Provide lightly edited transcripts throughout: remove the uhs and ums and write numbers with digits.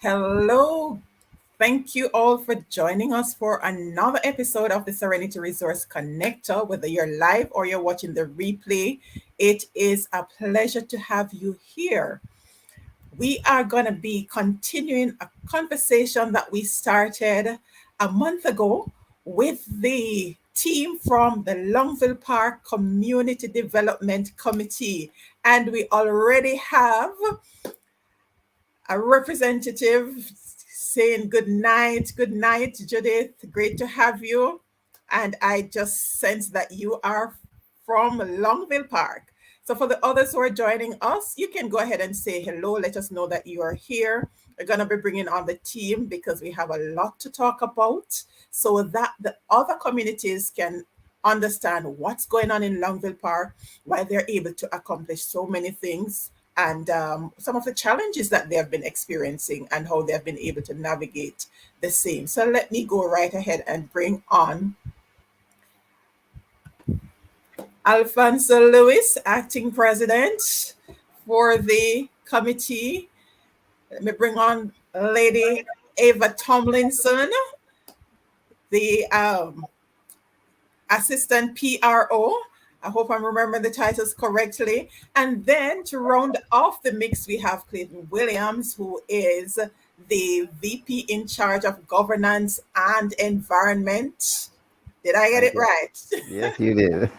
Hello. Thank you all for joining us for another episode of the Serenity Resource Connector. Whether you're live or you're watching the replay, it is a pleasure to have you here. We are going to be continuing a conversation that we started a month ago with the team from the Longville Park Community Development Committee. And we already have a representative saying good night. Good night, Judith. Great to have you. And I just sense that you are from Longville Park. So for the others who are joining us, you can go ahead and say hello. Let us know that you are here. We're going to be bringing on the team because we have a lot to talk about so that the other communities can understand what's going on in Longville Park, why they're able to accomplish so many things, and some of the challenges that they have been experiencing and how they have been able to navigate the same. So let me go right ahead and bring on Alfonso Lewis, acting president for the committee. Let me bring on Lady Ava Tomlinson, the assistant PRO. I hope I'm remembering the titles correctly. And then to round off the mix, we have Clayton Williams, who is the VP in charge of governance and environment. Did I get it right? Yes, you did.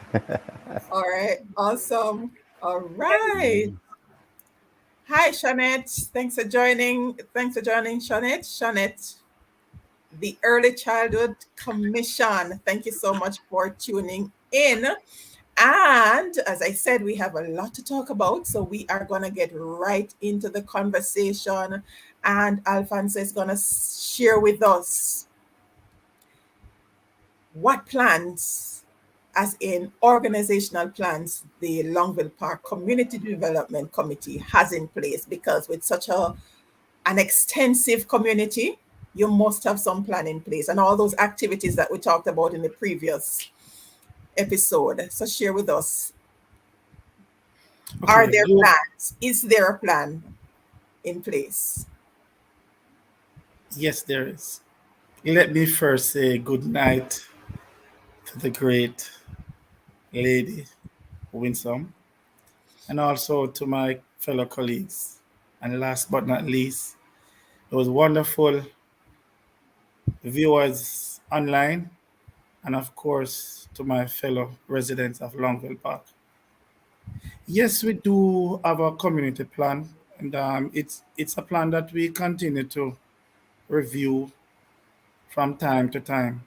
All right. Awesome. All right. Hi, Shanette. Thanks for joining. Shanette. Shanette, the Early Childhood Commission. Thank you so much for tuning in. And as I said, we have a lot to talk about. So we are going to get right into the conversation. And Alfonso is going to share with us what plans, as in organizational plans, the Longville Park Community Development Committee has in place. Because with such an extensive community, you must have some plan in place. And all those activities that we talked about in the previous episode. So share with us. Okay. Are there plans? Is there a plan in place? Yes, there is. Let me first say good night to the great lady Winsome, and also to my fellow colleagues. And last but not least, those wonderful viewers online, and of course to my fellow residents of Longville Park. Yes, we do have a community plan, and it's a plan that we continue to review from time to time.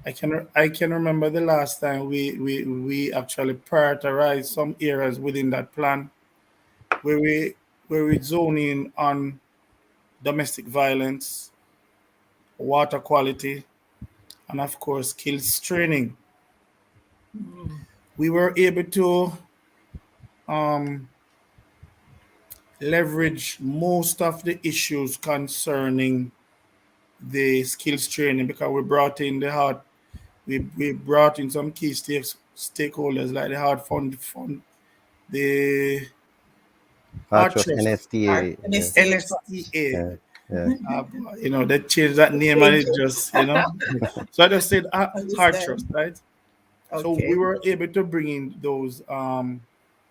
I can remember the last time we actually prioritized some areas within that plan where we zone in on domestic violence, water quality, and of course skills training. We were able to um, leverage most of the issues concerning the skills training because we brought in some key stakeholders like the hard fund, the hard Trust trust, NSTA. NSTA. Yeah. They changed that name and it just, So I just said hard Understand. trust, right? So Okay. we were able to bring in those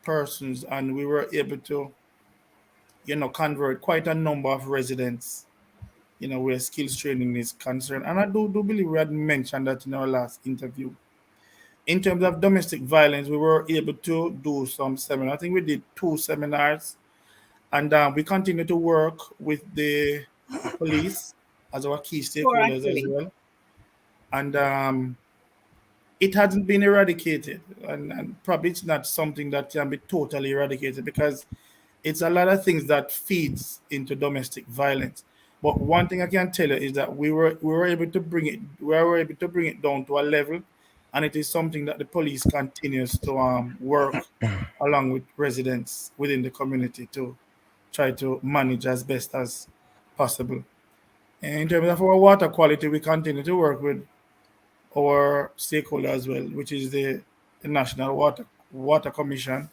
persons, and we were able to, convert quite a number of residents, where skills training is concerned. And I do believe we had mentioned that in our last interview. In terms of domestic violence, we were able to do some seminars. I think we did 2 seminars, and we continue to work with the police as our key stakeholders as well. And it hasn't been eradicated, and probably it's not something that can be totally eradicated because it's a lot of things that feeds into domestic violence. But one thing I can tell you is that we were able to bring it down to a level, and it is something that the police continues to work along with residents within the community to try to manage as best as possible. And in terms of our water quality, we continue to work with our stakeholder as well, which is the National Water Commission.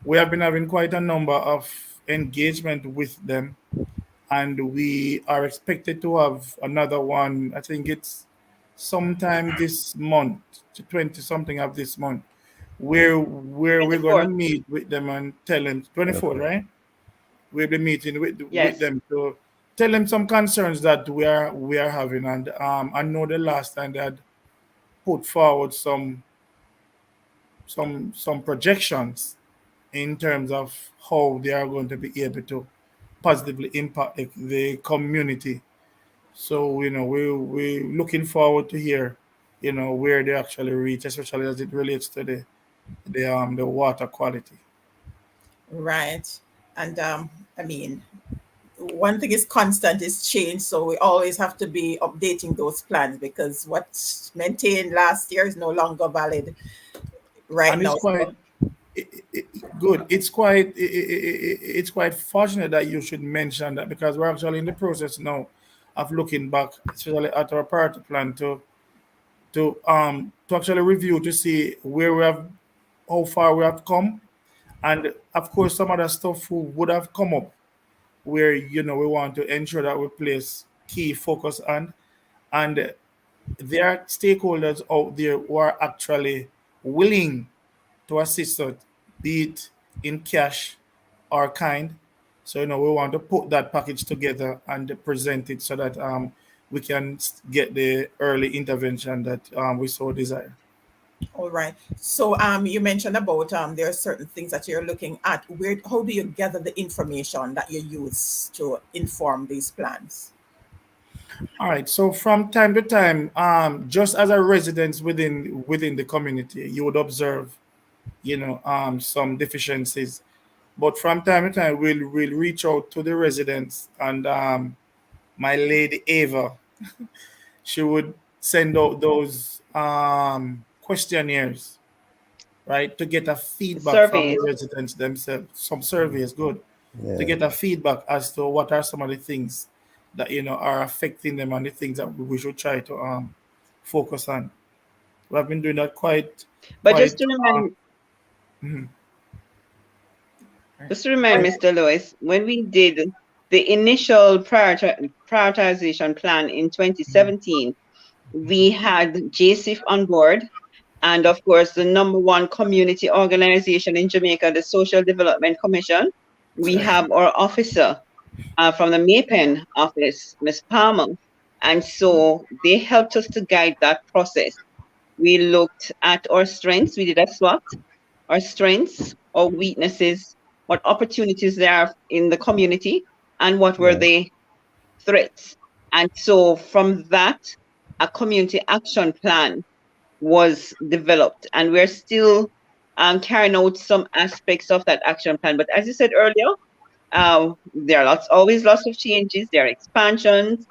We have been having quite a number of engagement with them, and we are expected to have another one. I think it's sometime this month, to 20 something of this month, where we're gonna 24th. meet with them and tell them 24, 24. right? We'll be meeting with Yes. them to tell them some concerns that we are having. And I know the last time they had put forward some projections in terms of how they are going to be able to positively impact the community. So we're looking forward to hear where they actually reach, especially as it relates to the water quality. Right. And I mean, one thing is constant is change, so we always have to be updating those plans because what's maintained last year is no longer valid right And it's now. quite So good. It's quite fortunate that you should mention that, because we're actually in the process now of looking back, especially at our priority plan, to actually review to see where we have, how far we have come, and of course some other stuff who would have come up where we want to ensure that we place key focus on. And there are stakeholders out there who are actually willing to assist us, be it in cash or kind. So we want to put that package together and present it so that we can get the early intervention that we so desire. all right. So you mentioned about there are certain things that you're looking at. Where how do you gather the information that you use to inform these plans? All right. So from time to time, just as a resident within the community, you would observe, some deficiencies. But from time to time, we'll reach out to the residents, and my lady Ava, she would send out those questionnaires, right, to get a feedback from the Surveys. residents themselves. Some surveys, good, to Yeah. get a feedback as to what are some of the things that are affecting them, and the things that we should try to focus on. We have been doing that But just quite. to remind, Mhm. just to remind Mr. Lewis, when we did the initial prioritization plan in 2017, we had JCIF on board, and of course, the number one community organization in Jamaica, the Social Development Commission. We have our officer from the Maypen office, Ms. Palmer. And so they helped us to guide that process. We looked at our strengths, we did a SWOT, our strengths, our weaknesses, what opportunities there are in the community, and what were Yeah. the threats. And so from that, a community action plan was developed, and we're still carrying out some aspects of that action plan. But as you said earlier, there are always lots of changes. There are expansions.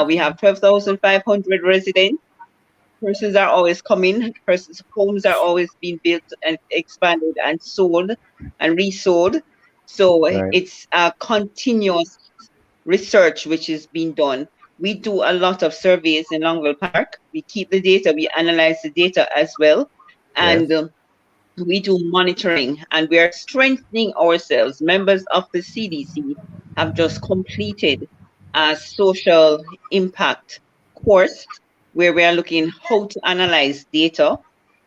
We have 12,500 residents. Persons are always coming. Persons' homes are always being built and expanded and sold and resold. So Right. it's a continuous research which is being done. We do a lot of surveys in Longville Park. We keep the data. We analyze the data as well. And Yes. we do monitoring, and we are strengthening ourselves. Members of the CDC have just completed a social impact course where we are looking how to analyze data.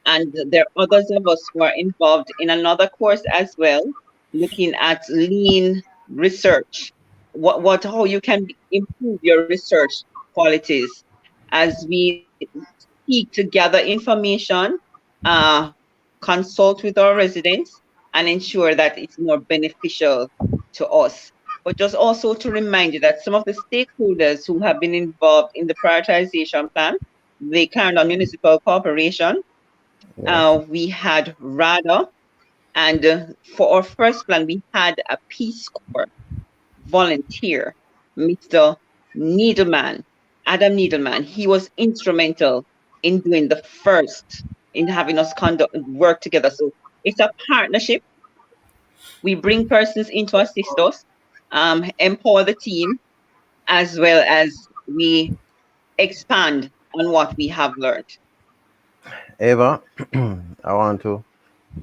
And there are others of us who are involved in another course as well, looking at lean research, how you can improve your research qualities as we seek to gather information, uh, consult with our residents, and ensure that it's more beneficial to us. But just also to remind you that some of the stakeholders who have been involved in the prioritization plan, the Canada Municipal Corporation, Yes. we had RADA, and for our first plan, we had a Peace Corps volunteer, Mr. Needleman, Adam Needleman. He was instrumental in doing the first, in having us conduct work together. So it's a partnership. We bring persons in to assist us, empower the team, as well as we expand on what we have learned. Eva, I want to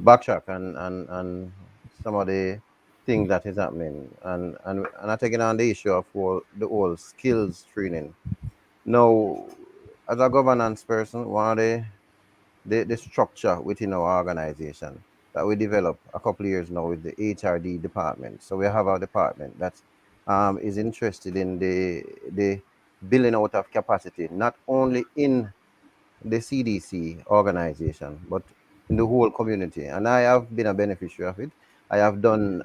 backtrack and some of the thing that is happening, and I taking on the issue of the whole skills training. Now, as a governance person, one of the structure within our organization that we developed a couple of years now with the HRD department. So we have our department that is interested in the building out of capacity, not only in the CDC organization, but in the whole community. And I have been a beneficiary of it. I have done,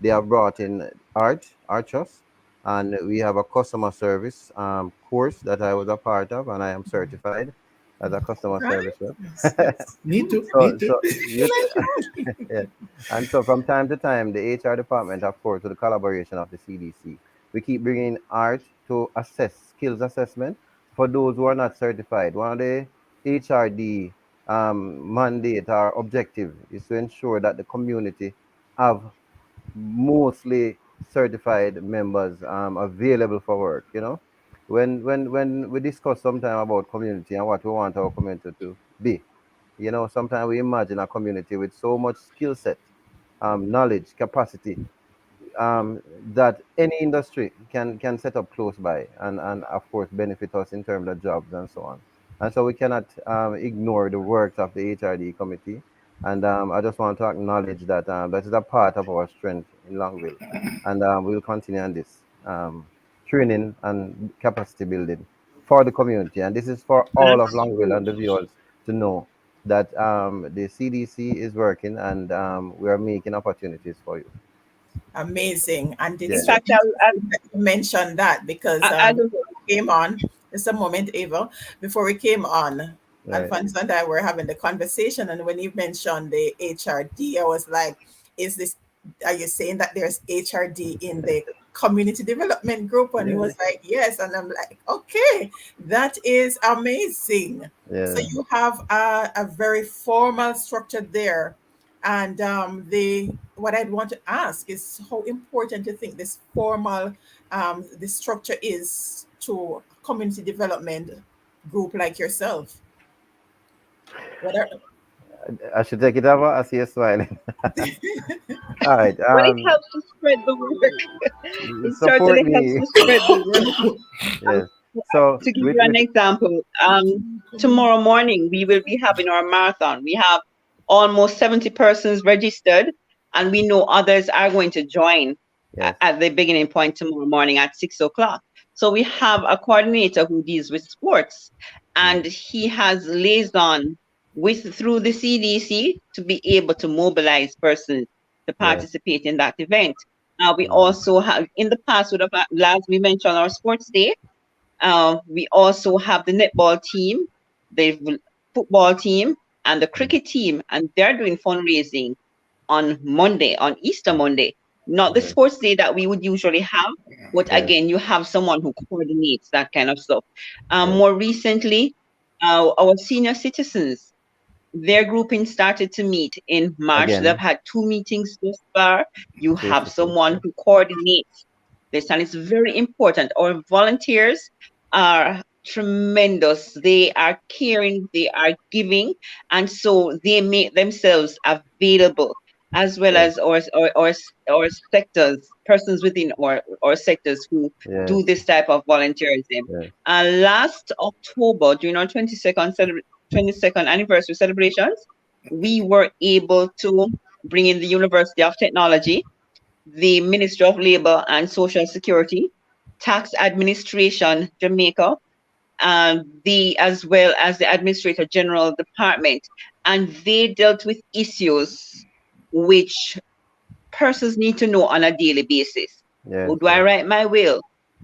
they have brought in Archos, and we have a customer service course that I was a part of, and I am certified as a customer Right? service rep. Yes, yes. Need to, So, need to. so you, yeah. And so from time to time, the HR department, of course, with the collaboration of the CDC, we keep bringing art to assess skills assessment for those who are not certified. One of the HRD mandate or objective is to ensure that the community have mostly certified members available for work. When we discuss sometime about community and what we want our community to be, sometimes we imagine a community with so much skill set, knowledge, capacity, that any industry can set up close by and of course benefit us in terms of jobs and so on. And so we cannot ignore the works of the HRD committee. And I just want to acknowledge that that is a part of our strength in Longville, and we'll continue on this training and capacity building for the community. And this is for all of That's Longville true. and the viewers to know that the CDC is working, and we are making opportunities for you. Amazing. And Yeah. In it's fact, interesting that you mentioned that because I don't before we came on, just a moment, Ava, before we came on, Right. Alfonso and I were having the conversation. And when you mentioned the HRD, I was like, is this, are you saying that there's HRD in the community development group? And he Yeah. was like, yes. And I'm like, okay, that is amazing. So Yeah. you have a very formal structure there. And the what I'd want to ask is how important you think this formal the structure is to community development group like yourself. What are I should take it over. I see you smiling. All right. Well, it helps to spread the work. It Support certainly helps me. to spread the work. Um, Yes. So to give with you an with example, tomorrow morning we will be having our marathon. We have almost 70 persons registered, and we know others are going to join yes. at the beginning point tomorrow morning at 6 o'clock. So we have a coordinator who deals with sports, Mm, and he has liaison with through the CDC to be able to mobilize persons to yes. participate in that event. We Mm, also have in the past, with last we mentioned our sports day. We also have the netball team, the football team, and the mm, cricket team, and they're doing fundraising on Monday, on Easter Monday. Not the yes. sports day that we would usually have, but Yes. again, you have someone who coordinates that kind of stuff. Yes. More recently, our senior citizens, their grouping started to meet in March. They've Again, had 2 meetings thus far. You face have to face. someone Yes. who coordinates this, and it's very important. Our volunteers are tremendous. They are caring, they are giving, and so they make themselves available, as well Yes. as our sectors, persons within our sectors who Yes. do this type of volunteerism. Yes. Last October, during our 22nd anniversary celebrations, we were able to bring in the University of Technology, the Ministry of Labor and Social Security, Tax Administration Jamaica, and the as well as the Administrator General Department, and they dealt with issues which persons need to know on a daily basis. Yes. How do I Yes. write my will?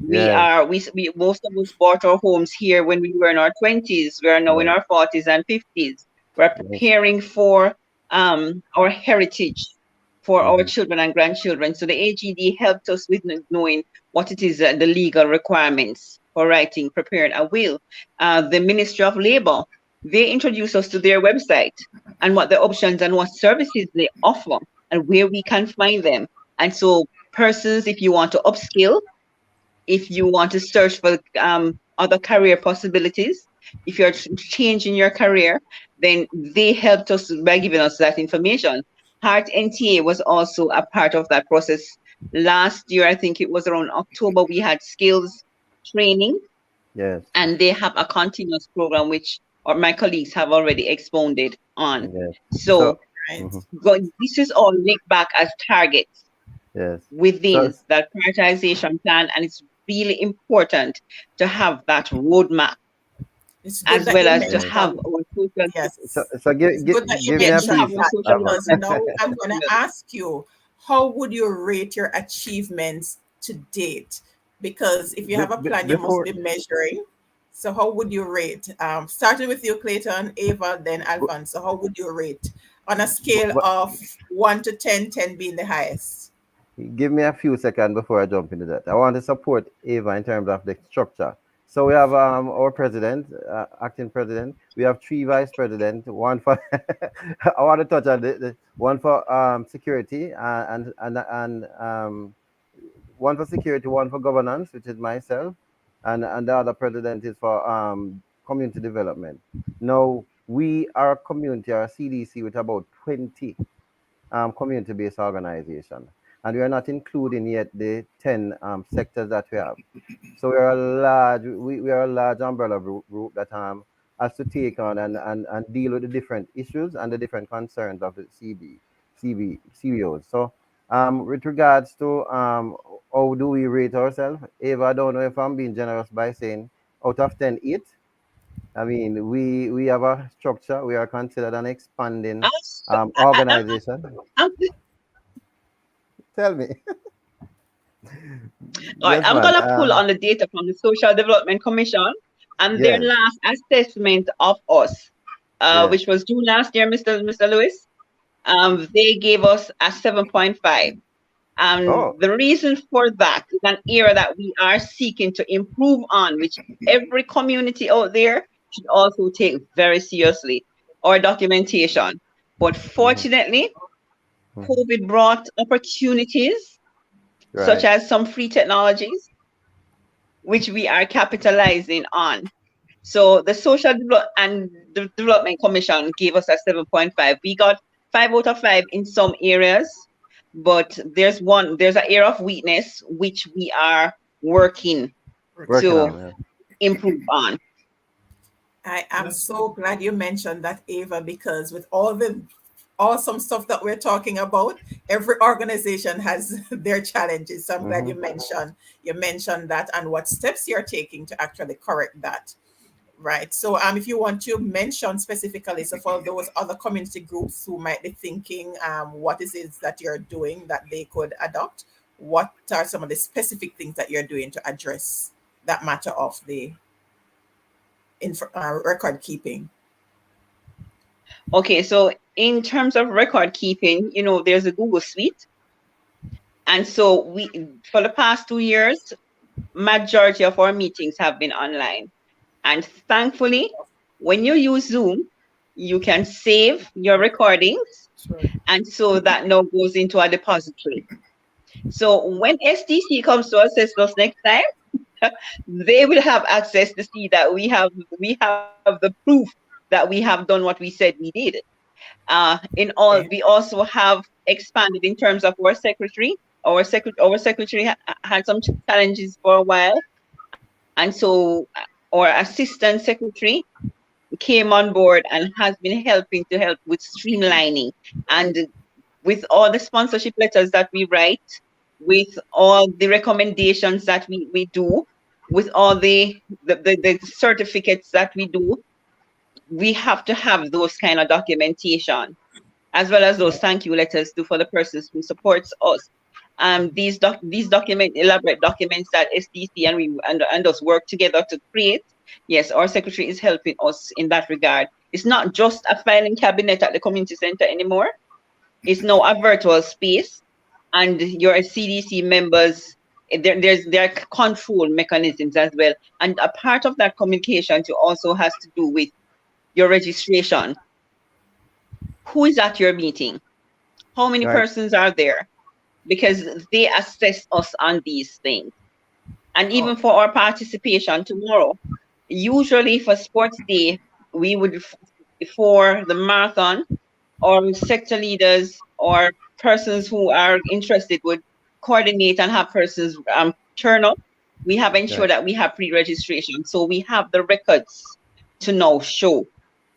Yes. We most of us bought our homes here when we were in our 20s. We are now in Yes. our 40s and 50s. We're Yes. preparing for our heritage for our Mm-hmm. children and grandchildren. So the AGD helped us with knowing what it is, the legal requirements for writing, preparing a will. The Ministry of Labor, they introduced us to their website and what the options and what services they offer and where we can find them. And so persons, if you want to upskill, if you want to search for other career possibilities, if you're changing your career, then they helped us by giving us that information. Heart NTA was also a part of that process. Last year, I think it was around October, we had skills training, Yes. and they have a continuous program which my colleagues have already expounded on. Yes. So, So Right. mhm, this is all linked back as targets yes. So, within that prioritization plan, and it's really important to have that roadmap It's good as that well you as to yes. have mentioned. our social, so, Yes. so It's good that you give me a yes, to mentioned have piece. our that social Uh-huh. because development now I'm going to professionals. ask you, how would you rate your achievements to date? Because if you have a plan, you must Before, be measuring. So, how would you rate? Starting with you, Clayton, Ava, then Alfonso. How would you rate on a scale but of 1 to 10, 10 being the highest? give me a few seconds before I jump into that. I want to support Ava in terms of the structure. So we have our president, acting president. We have three vice presidents. One for I want to touch on the one for security and one for security, one for governance, which is myself, and the other president is for community development. Now we are a community, our CDC, with about 20 community-based organization, and we are not including yet the 10 sectors that we have. So we are a large umbrella group that has to take on and deal with the different issues and the different concerns of the CBOs. So with regards to how do we rate ourselves, Ava, I don't know if I'm being generous by saying out of 10, 8. I mean, we have a structure. We are considered an expanding So organization. I'm, Tell me. all right, Yes, I'm man. gonna pull on the data from the Social Development Commission and their Yes, last assessment of us, yes. which was June last year, Mr. Lewis. They gave us a 7.5. Oh, The reason for that is an area that we are seeking to improve on, which every community out there should also take very seriously, our documentation. But hmm, fortunately, hmm, COVID brought opportunities such right. as some free technologies, which we are capitalizing on. So the Development Commission gave us a 7.5. We got 5 out of 5 in some areas, but there's an area of weakness which we are working Working Working on. to on it. improve on. I am so glad you mentioned that, Ava, because with all the awesome stuff that we're talking about, every organization has their challenges. So I'm glad Hmm. you mentioned that and what steps you're taking to actually correct that. Right. So if you want to mention specifically, so for those other community groups who might be thinking what is it that you're doing that they could adopt, what are some of the specific things that you're doing to address that matter of the record keeping? Okay, so in terms of record keeping, there's a Google Suite. And so for the past 2 years, majority of our meetings have been online. And thankfully, when you use Zoom, you can save your recordings. Sure. And so that now goes into a depository. So when STC comes to assess us next time, they will have access to see that we have the proof that we have done what we said we did. In all, Okay. we also have expanded in terms of our secretary. Our secretary had some challenges for a while, and so our assistant secretary came on board and has been helping to help with streamlining and with all the sponsorship letters that we write, with all the recommendations that we do, with all the certificates that we do. We have to have those kind of documentation, as well as those thank you letters to for the persons who supports us. These elaborate documents that SDC and us work together to create. Yes, our secretary is helping us in that regard. It's not just a filing cabinet at the community center anymore. It's now a virtual space, and your CDC members, there are control mechanisms as well. And a part of that communication too also has to do with your registration. Who is at your meeting? How many Right. persons are there? Because they assess us on these things. And Oh, even for our participation tomorrow, usually for sports day, we would, for the marathon, our sector leaders or persons who are interested would coordinate and have persons turn up. We have ensured Right. that we have pre-registration. So we have the records to now show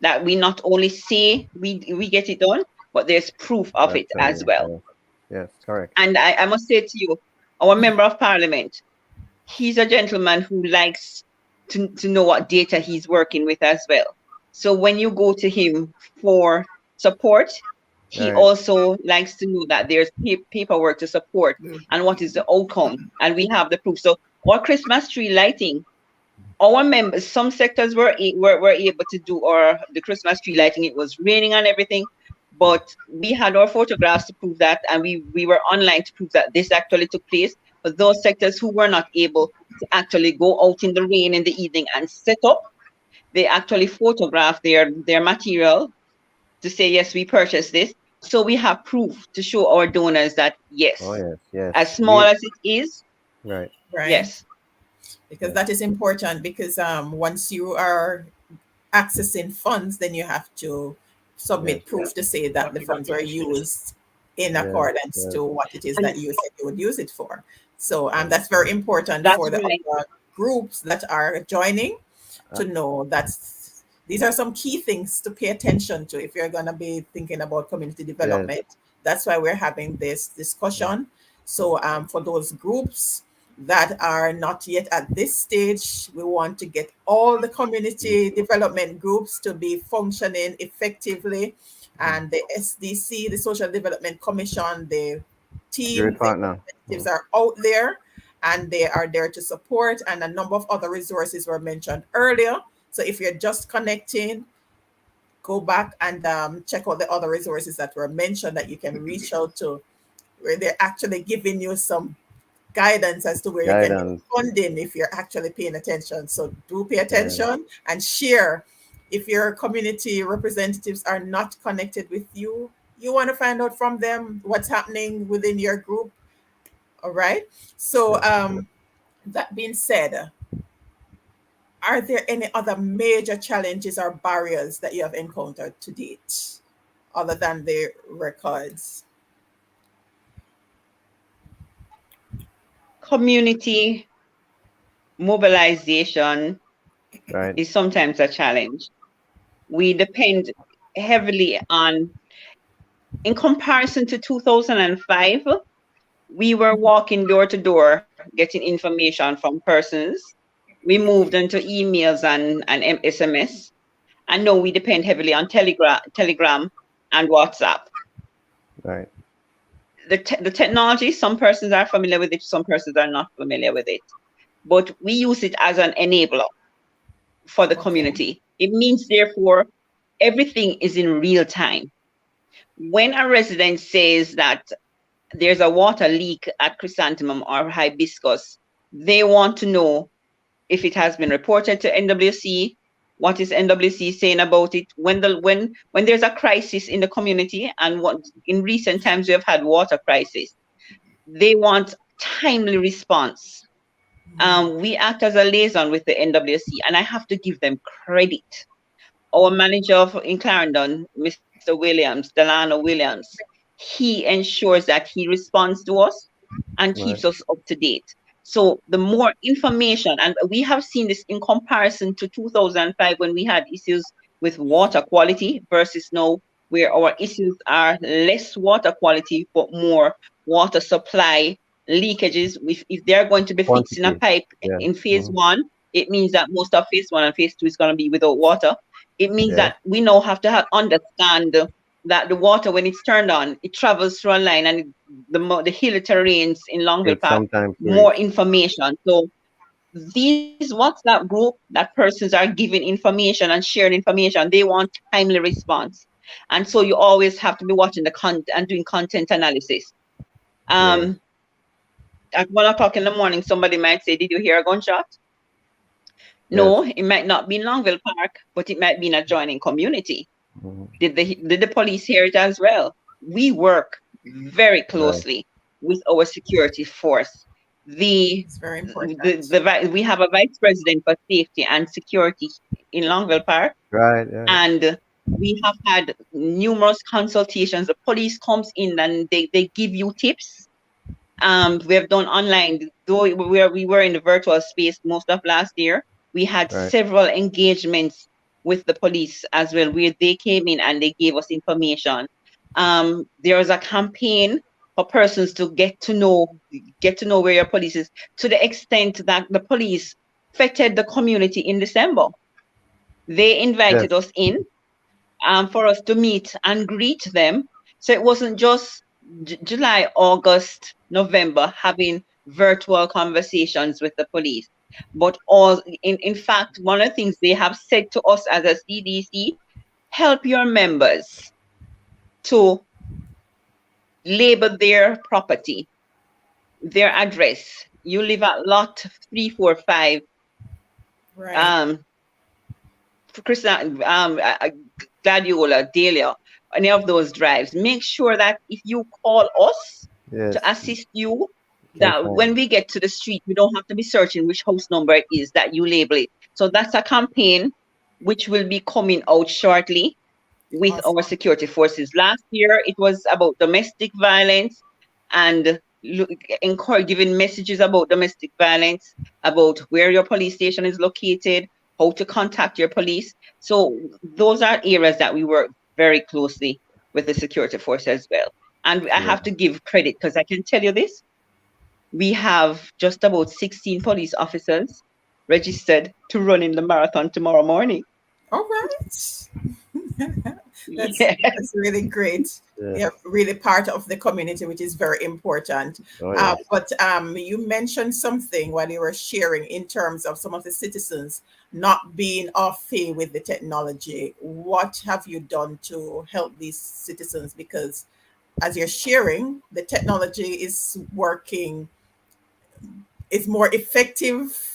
that we not only say we get it done, but there's proof of it as Actually, well. yes. Yes, correct. And I must say to you, our member of parliament, he's a gentleman who likes to know what data he's working with as well. So when you go to him for support, he Right. also likes to know that there's paperwork to support and what is the outcome. And we have the proof. So our Christmas tree lighting, our members, some sectors were able to do or the Christmas tree lighting. It was raining and everything, but we had our photographs to prove that, and we were online to prove that this actually took place. But those sectors who were not able to actually go out in the rain in the evening and set up, they actually photographed their material to say, yes, we purchased this. So we have proof to show our donors that, Oh yes, yes, yes. as small We as it is, right. Right. yes. Because that is important, because once you are accessing funds, then you have to Yes. submit proof to say that the funds were used in Yes. accordance Yes. to what it is And that you said you would use it for. So Yes. that's very important that's for the right. other groups that are joining Uh, to know that these are some key things to pay attention to if you're going to be thinking about community yes. development. That's why we're having this discussion. So for those groups that are not yet at this stage, we want to get all the community development groups to be functioning effectively. And the SDC, the Social Development Commission, the Great team, the partner. representatives are out there and they are there to support. And a number of other resources were mentioned earlier. So if you're just connecting, go back and check out the other resources that were mentioned that you can reach out to, where they're actually giving you some guidance as to where you can get Guidance. funding if you're actually paying attention. So do pay Yes. attention and share. If your community representatives are not connected with you, you want to find out from them what's happening within your group. All right. So Yes. that being said, are there any other major challenges or barriers that you have encountered to date other than the records? Community mobilization Right. is sometimes a challenge. We depend heavily on, in comparison to 2005, we were walking door to door getting information from persons. We moved into emails and SMS. And now we depend heavily on Telegram and WhatsApp. Right. The technology, some persons are familiar with it, some persons are not familiar with it. But we use it as an enabler for the Okay. community. It means, therefore, everything is in real time. When a resident says that there's a water leak at Chrysanthemum or Hibiscus, they want to know if it has been reported to NWC, what is NWC saying about it, when there's a crisis in the community, and what in recent times we have had water crisis. They want timely response. We act as a liaison with the NWC, and I have to give them credit. Our manager in Clarendon, Mr. Williams, Delano Williams, he ensures that he responds to us and Right. keeps us up to date. So the more information, and we have seen this in comparison to 2005 when we had issues with water quality versus now, where our issues are less water quality but more water supply leakages. If they're going to be fixing a Quantity. pipe Yeah. in phase one, it means that most of phase one and phase two is going to be without water. It means Yes. that we now have to understand that the water, when it's turned on, it travels through a line, and the hilly terrains in Longville Take Park, some time to more reach. information. So these WhatsApp group that persons are giving information and sharing information, they want timely response. And so you always have to be watching the content and doing content analysis. Yes. At 1 o'clock in the morning, somebody might say, "Did you hear a gunshot?" Yes. No, it might not be in Longville Park, but it might be in a adjoining community. Mhm. Did the police hear it as well? We work very Right. closely with our security force. The, It's very important. we have a vice president for safety and security in Longville Park, Right. Right. and We have had numerous consultations. The police comes in and they give you tips. We have done online, though we were in the virtual space most of last year. We had Right. several engagements with the police as well, where they came in and they gave us information. There was a campaign for persons to get to know where your police is, to the extent that the police fetted the community in December. They invited Yes. us in for us to meet and greet them. So it wasn't just July, August, November having virtual conversations with the police, but all in fact, one of the things they have said to us as a CDC, help your members to label their property, their address. You live at lot 345, Right. um, Christian, Gladiola, Delia, any of those drives. Make sure that if you call us to Yes. assist you, Can that find. when we get to the street, we don't have to be searching which house number it is, that you label it. So that's a campaign which will be coming out shortly with our Awesome. security forces. Last year, it was about domestic violence and giving messages about domestic violence, about where your police station is located, how to contact your police. So those are areas that we work very closely with the security force as well. And I Yeah. have to give credit because I can tell you this. We have just about 16 police officers registered to run in the marathon tomorrow morning. All right. that's Yeah. that's really great. Yes. Yeah, really part of the community, which is very important. Oh yes. But you mentioned something while you were sharing in terms of some of the citizens not being off pay with the technology. What have you done to help these citizens? Because as you're sharing, the technology is working, is more effective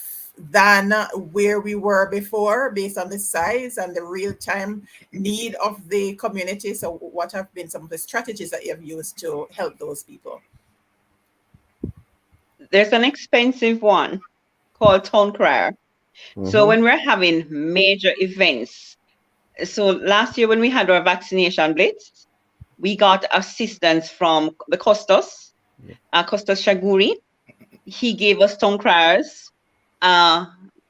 than where we were before based on the size and the real-time need of the community. So what have been some of the strategies that you have used to help those people? There's an expensive one called Town Crier. So Mm-hmm. when we're having major events, so last year when we had our vaccination blitz, we got assistance from the Costas Shaguri. He gave us tongue criers. Uh,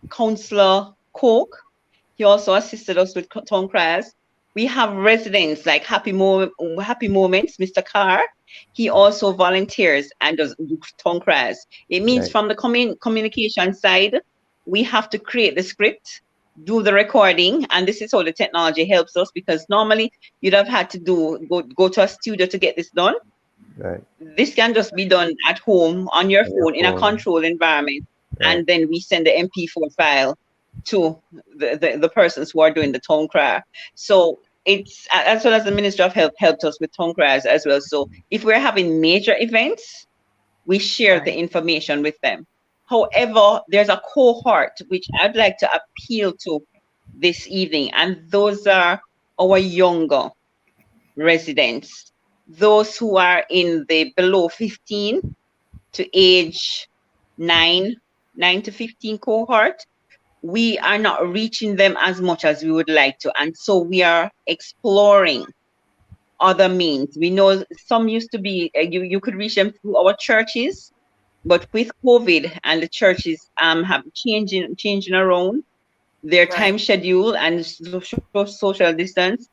Councillor Coke, he also assisted us with tongue criers. We have residents like Happy Moments, Mr. Carr. He also volunteers and does tongue criers. It means Right. from the communication side, we have to create the script, do the recording, and this is how the technology helps us, because normally you'd have had to go to a studio to get this done. Right. This can just be done at home on your On your phone in a phone. controlled environment, Right. and then we send the MP4 file to the persons who are doing the tongue crier. So it's, as well as the Ministry of Health helped us with tongue criers as well. So if we're having major events, we share the Right. information with them. However, there's a cohort which I'd like to appeal to this evening, and those are our younger residents, those who are in the below 15 to age 9, 9 to 15 cohort. We are not reaching them as much as we would like to. And so we are exploring other means. We know some used to be, you could reach them through our churches, but with COVID and the churches have changing around their Right. time schedule and social distance,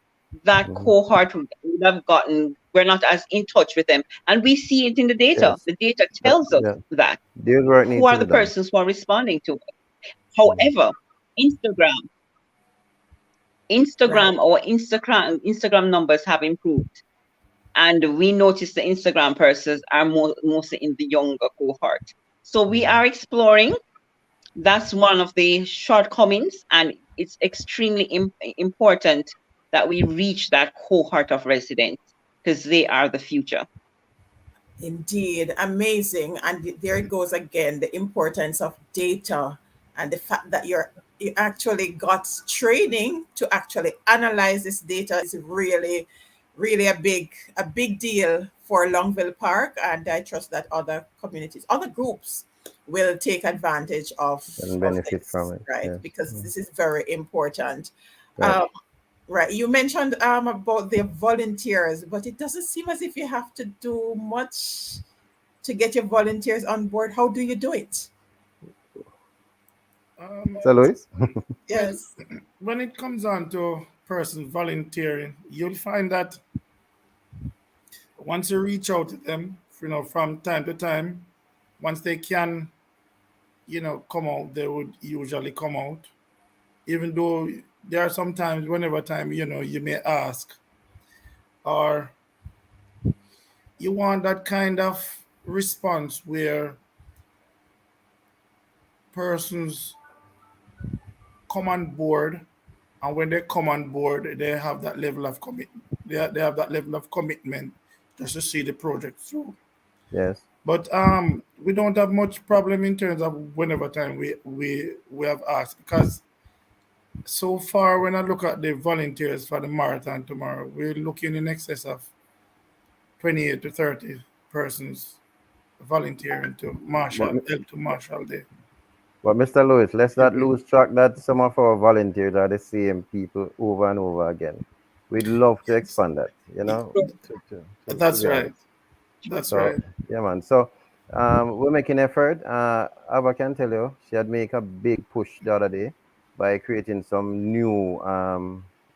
that Mm-hmm. cohort would have gotten, we're not as in touch with them. And we see it in the data. Yes. The data tells us Yeah. that There's work who needs are to the be done. persons who are responding to it. Mm. However, Instagram, Right. Instagram numbers have improved. And we notice the Instagram persons are mostly in the younger cohort. So we are exploring. That's one of the shortcomings, and it's extremely important that we reach that cohort of residents, because they are the future. Indeed, amazing. And there it goes again, the importance of data and the fact that you actually got training to actually analyze this data is really, really a big deal for Longville Park. And I trust that other communities, other groups will take advantage of And of benefit from this, it. right? Yes. Because Mm. this is very important. Right. Um, Right. You mentioned about the volunteers, but it doesn't seem as if you have to do much to get your volunteers on board. How do you do it? Um, So, Louis? well, Yes. when it comes on to person volunteering, you'll find that once you reach out to them, from time to time, once they can, come out, they would usually come out. Even though there are sometimes, whenever time, you may ask, or you want that kind of response where persons come on board, and when they come on board, they have that level of they have that level of commitment just to see the project through. Yes. But we don't have much problem in terms of whenever time we have asked, because so far when I look at the volunteers for the marathon tomorrow, we're looking in excess of 28 to 30 persons volunteering to But, help to marshal the. but Mr. Lewis, let's not lose track that some of our volunteers are the same people over and over again. We'd love to expand that, to That's be right. honest. That's So, right. yeah, man. So, we're making effort. Ava can tell you, she had make a big push the other day by creating some new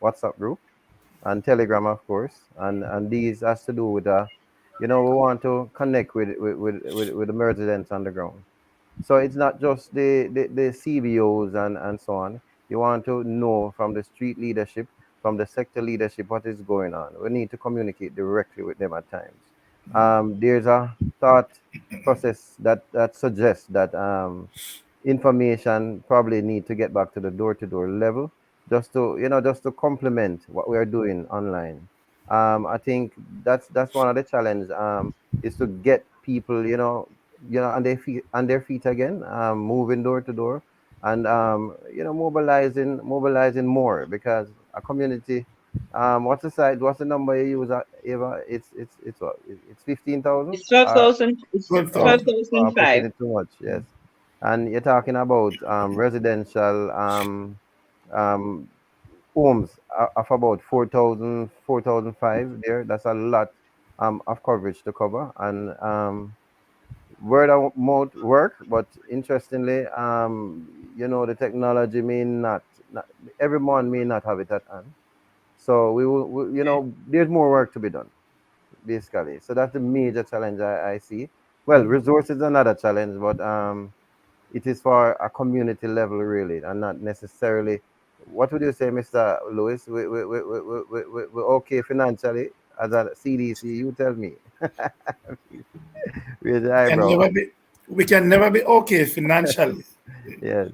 WhatsApp group and Telegram, of course. And these has to do with, we want to connect with the residents on the ground. So it's not just the CBOs and so on. You want to know from the street leadership, from the sector leadership, what is going on. We need to communicate directly with them at times. There's a thought process that suggests that information probably need to get back to the door-to-door level, just to complement what we are doing online. I think that's one of the challenge, is to get people, on their feet again, moving door to door, and mobilizing more, because a community. What's the size? What's the number you use, Eva? It's what? It's 15,000. It's 12,000. It's Oh, 12,000. pushing 12,005. it too much. Yes, and you're talking about residential um, homes of about 4,000, 4,005 there. That's a lot of coverage to cover. And word of mouth work, but interestingly, the technology may not everyone may not have it at hand. So there's more work to be done, basically. So that's the major challenge I see. Well, resources is another challenge, but it is for a community level, really, and not necessarily. What would you say, Mr. Lewis? We're okay financially as a CDC. You tell me. Raise your Can eyebrow. never be we can never be okay financially. Yes,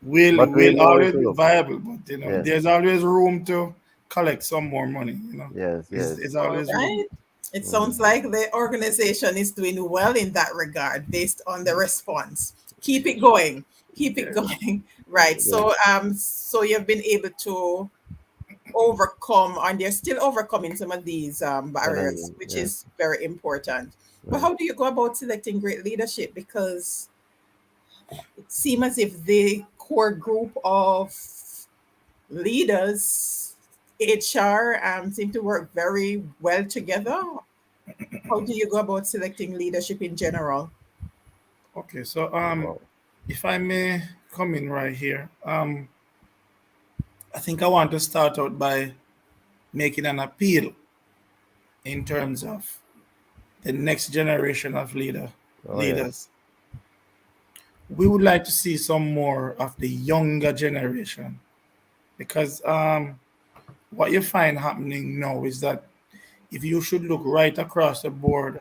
We'll but we will know where always to be look. viable, but Yes, there's always room to collect some more money. yes, yes. It's All always room. right. It Mhm. sounds like the organization is doing well in that regard based on the response. Keep it going. Keep it Yeah. going. Right. Yes, So you've been able to overcome, and they're still overcoming some of these barriers, challenging. which Yes, is very important. But right. how do you go about selecting great leadership? Because it seems as if the core group of leaders, HR, seem to work very well together. How do you go about selecting leadership in general? Okay, so Wow. if I may come in right here, I think I want to start out by making an appeal in terms of the next generation of Oh yes. leaders. We would like to see some more of the younger generation, because what you find happening now is that if you should look right across the board,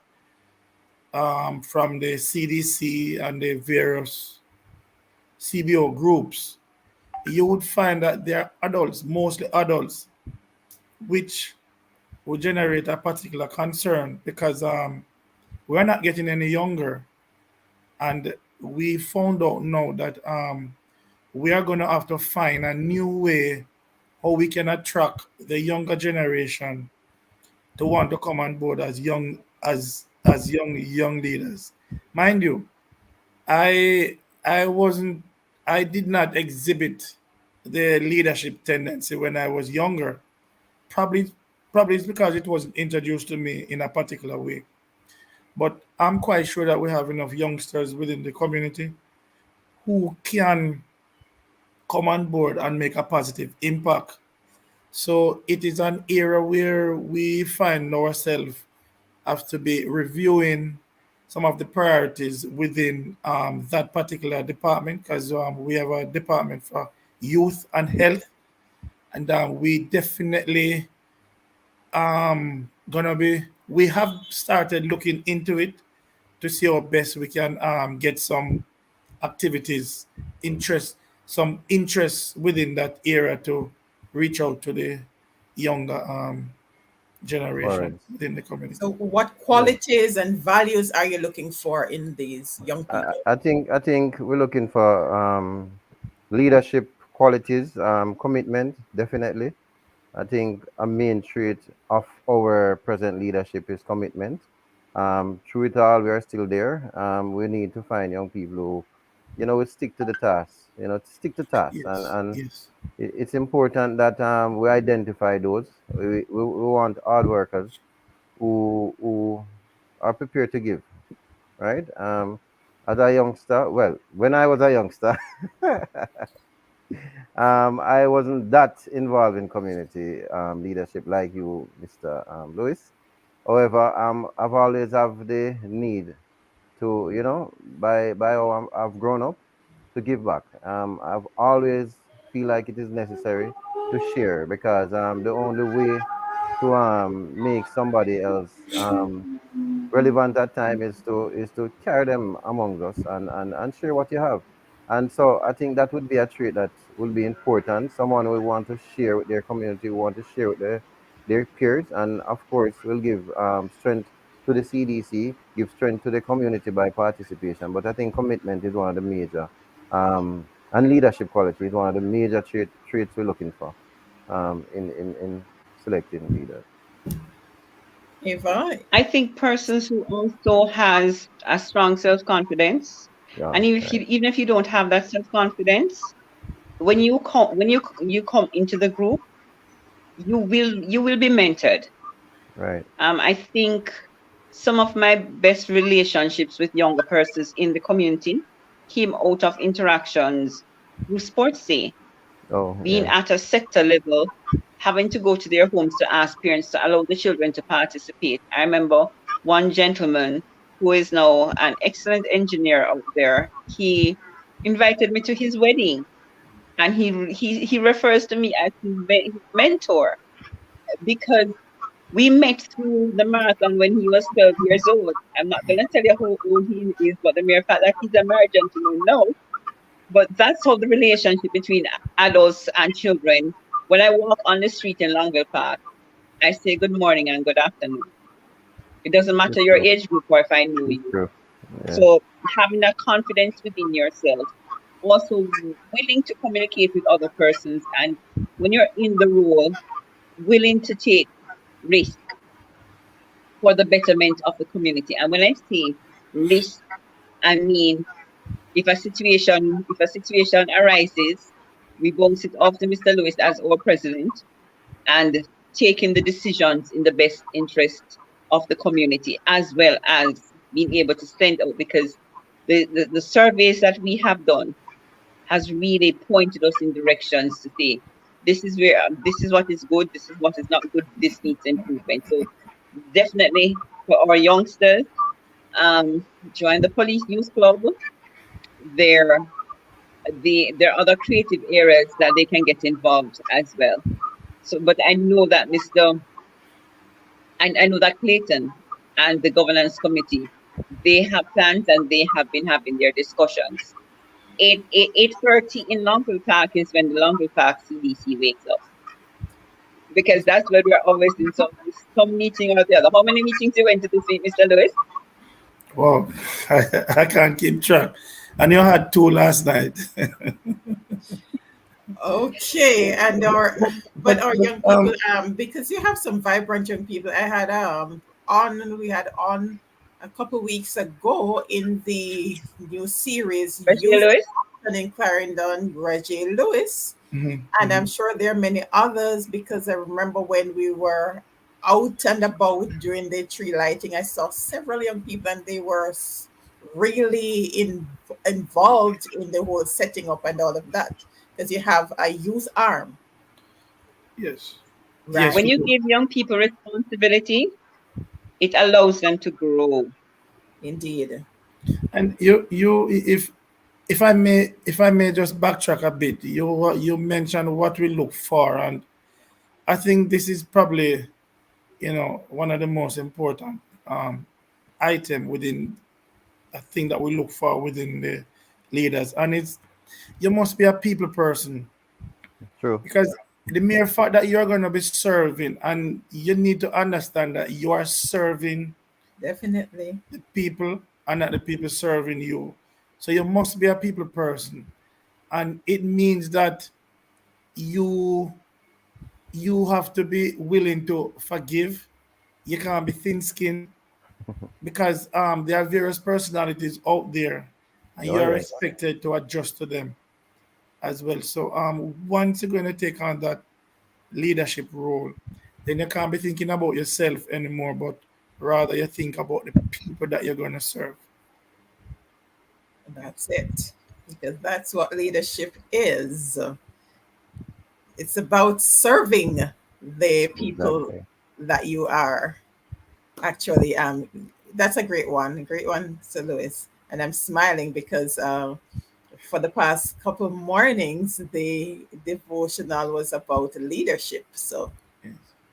from the CDC and the various CBO groups, you would find that they are adults, mostly adults, which would generate a particular concern, because we're not getting any younger. And we found out now that we are going to have to find a new way how we can attract the younger generation to want to come on board as young leaders. Mind you, I wasn't I did not exhibit the leadership tendency when I was younger. Probably, probably it's because it wasn't introduced to me in a particular way. But I'm quite sure that we have enough youngsters within the community who can come on board and make a positive impact. So it is an era where we find ourselves have to be reviewing some of the priorities within that particular department, because we have a department for youth and health, and we definitely gonna be we have started looking into it to see how best we can get some activities, interest, some interest within that area to reach out to the younger generation Correct. within the So, community. what Yeah. qualities and values are you looking for in these young people? I think we're looking for leadership qualities, commitment, definitely. I think a main trait of our present leadership is commitment. Through it all, we are still there. We need to find young people who, will stick to the task. Stick to task, and Yes, yes, it's important that we identify those. We want hard workers who are prepared to give. Right. As a youngster, well, when I was a youngster, I wasn't that involved in community leadership like you, Mr. Lewis. However, I've always have the need to, by how I've grown up, to give back. I've always feel like it is necessary to share because the only way to make somebody else relevant at time is to carry them among us and share what you have. And so I think that would be a trait that will be important. Someone will want to share with their community, will want to share with their peers, and of course will give strength to the CDC, give strength to the community by participation. But I think commitment is one of the major and leadership quality is one of the major traits we're looking for in selecting leaders. Eva? I think persons who also has a strong self-confidence, Yeah, and right, even if you don't have that self-confidence, when you come into the group, you will be mentored. right. I think some of my best relationships with younger persons in the community came out of interactions through sports day, Oh, being yeah. at a sector level, having to go to their homes to ask parents to allow the children to participate. I remember one gentleman who is now an excellent engineer out there. He invited me to his wedding, and he refers to me as his mentor because we met through the marathon when he was 12 years old. I'm not going to tell you how old he is, but the mere fact that he's a married gentleman now. But that's how the relationship between adults and children. When I walk on the street in Longville Park, I say good morning and good afternoon. It doesn't matter It's your true. age group or if I know It's you. true. Yeah. So having that confidence within yourself, also willing to communicate with other persons, and when you're in the role, willing to take risk for the betterment of the community. And when I say risk, I mean if a situation arises, we bounce it off to Mr. Lewis as our president and taking the decisions in the best interest of the community, as well as being able to send out, because the surveys that we have done has really pointed us in directions to say this is what is good, this is what is not good, this needs improvement. So definitely for our youngsters, um, join the police youth club. There, there are other creative areas that they can get involved as well. So, but I know that I know that Clayton and the governance committee, they have plans and they have been having their discussions. 8:30 in Longville Park is when the Longville Park CDC wakes up, because that's where we're always in some meeting or the other. How many meetings you went to this week, Mr. Lewis? Well, I can't keep track. And you had two last night. Okay, and our but but our but young people, because you have some vibrant young people. I had we had on a couple weeks ago in the new series Reggie Youth Lewis? in Clarendon, Reggie Lewis. And I'm sure there are many others because I remember when we were out and about during the tree lighting, I saw several young people and they were really involved in the whole setting up and all of that because you have a youth arm, Yes. Yes, right? When we you do. give young people responsibility, it allows them to grow. Indeed. And if I may just backtrack a bit, you mentioned what we look for, and I think this is probably one of the most important um, item within a thing that we look for within the leaders, and it's you must be a people person True. because the mere fact that you're going to be serving, and you need to understand that you are serving Definitely. the people and not the people serving you. So you must be a people person, and it means that you you have to be willing to forgive. You can't be thin-skinned because there are various personalities out there, and Oh you are yes. expected to adjust to them as well. So once you're going to take on that leadership role, then you can't be thinking about yourself anymore, but rather you think about the people that you're going to serve. That's it. Because that's what leadership is. It's about serving the people Exactly. that you are actually. That's a great one, Sir Lewis. And I'm smiling because for the past couple mornings, the devotional was about leadership. So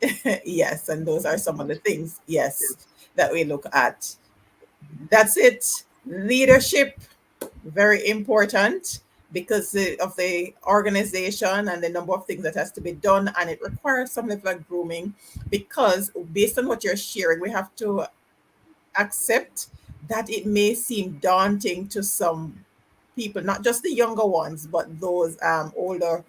Yes. yes, and those are some of the things, yes, Yes. that we look at. That's it. Leadership, very important because of the organization and the number of things that has to be done, and it requires some level of grooming. Because based on what you're sharing, we have to accept that it may seem daunting to some people, not just the younger ones, but those older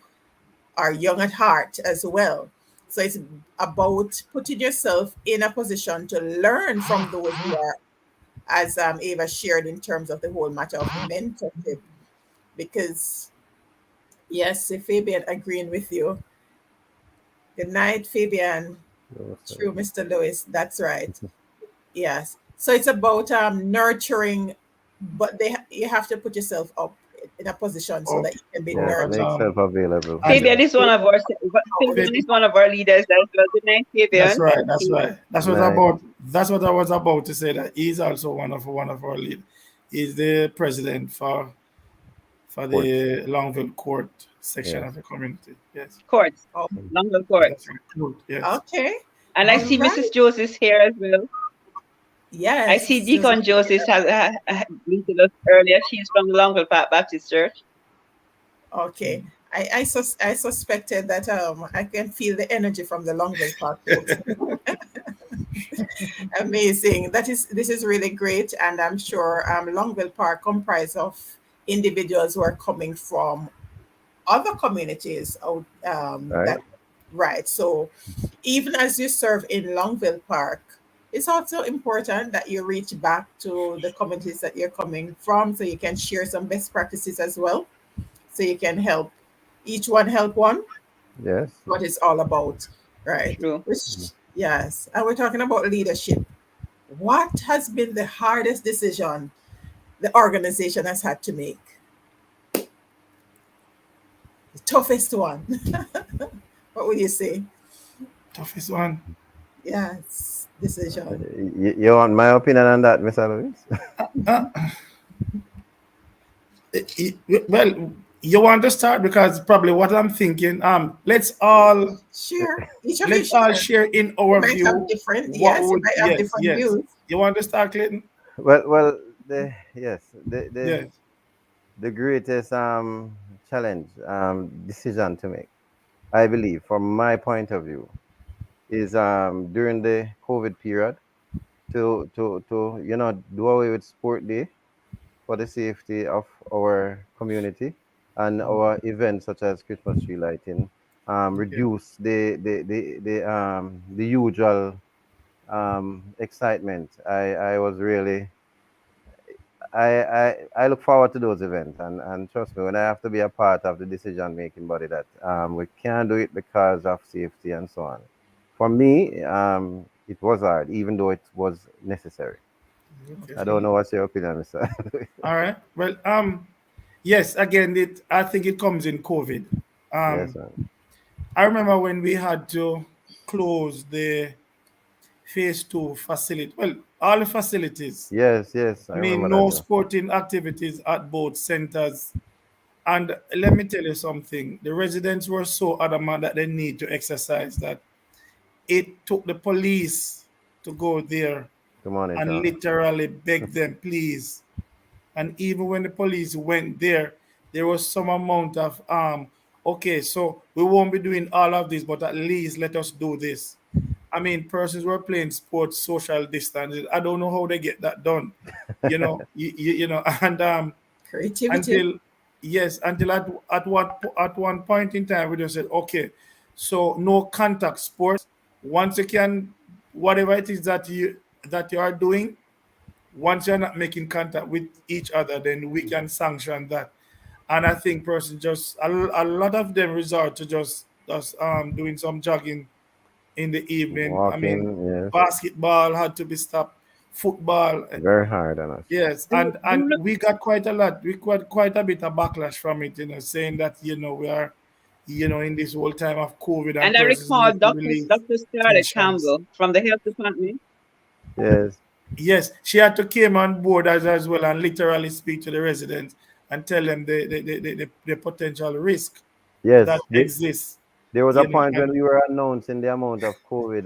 are young at heart as well. So it's about putting yourself in a position to learn from those who are, as Ava shared, in terms of the whole matter of mentorship. Because, yes, Fabian, agreeing with you. Good night, Fabian. So, True, Mr. Lewis. That's right. Yes. So it's about nurturing, but you have to put yourself up in a position so Oh, that you can be yes, but nurtured. make self available. and Fabian Yes. is one of our Oh, Fabian is one of our leaders as well. Good night, that's Fabian. right. That's right. Night. That's what I was about to say. That he's also one of our lead. He's the president for Courts. the Longville Court section Yes. of the community. Yes, Courts, oh, Longville Courts. that's right. Court. Yes. okay. And I All see right. Mrs. Joseph here as well. I Yes, see Mrs. Joseph. Deacon Joseph has greeted us earlier. She's from the Longville Baptist Church. Okay. I suspected that I can feel the energy from the Longville Park folks. Amazing. This is really great, and I'm sure Longville Park comprised of individuals who are coming from other communities out Right. that right. So even as you serve in Longville Park, it's also important that you reach back to the communities that you're coming from so you can share some best practices as well. So you can help each one help one, Yes. what it's all about. Right. True. Which yes. And we're talking about leadership. What has been the hardest decision the organization has had to make? The toughest one. What would you say? Toughest one. Yes, decision. You want my opinion on that, Mr. Lewis? Uh, well, you want to start because probably what I'm thinking. Share. Each of you Let's all share. share in You our might have view. different, What yes, you would might have yes different yes. views. You want to start, Clayton? Well, the yes, Yes. the greatest challenge decision to make, I believe, from my point of view, is during the COVID period to do away with sport day for the safety of our community and our events such as Christmas tree lighting, Okay. reduce the usual excitement. I was really I look forward to those events, and trust me, when I have to be a part of the decision making body, that we can't do it because of safety and so on. For me, it was hard, even though it was necessary. I don't Okay. know what's your opinion, Mister. All right. Well, yes. Again, I think it comes in COVID. Yes, Um, sir. I remember when we had to close the phase 2 facility. Well, all the facilities. Yes, yes, I I mean, remember no that. sporting activities at both centers. And let me tell you something. The residents were so adamant that they need to exercise that it took the police to go there To and monitor. literally beg them, please. And even when the police went there was some amount of okay, so we won't be doing all of this, but at least let us do this. I mean, persons were playing sports, social distancing. I don't know how they get that done. And Creativity. until yes, until at one point in time we just said, okay, so no contact sports. Once you can, whatever it is that you are doing, once you're not making contact with each other, then we can sanction that. And I think person just a lot of them resort to just doing some jogging in the evening. I mean, Walking, yes, basketball had to be stopped, football, very hard on us. yes, and we got quite a lot, we got quite a bit of backlash from it, saying that we are, in this whole time of COVID and And I persons recall need to release Dr. Scarlett tensions. Campbell from the health department. Yes, Yes, she had to came on board as well and literally speak to the residents and tell them the potential risk that yes. exists. There was a point when And we were announcing the amount of COVID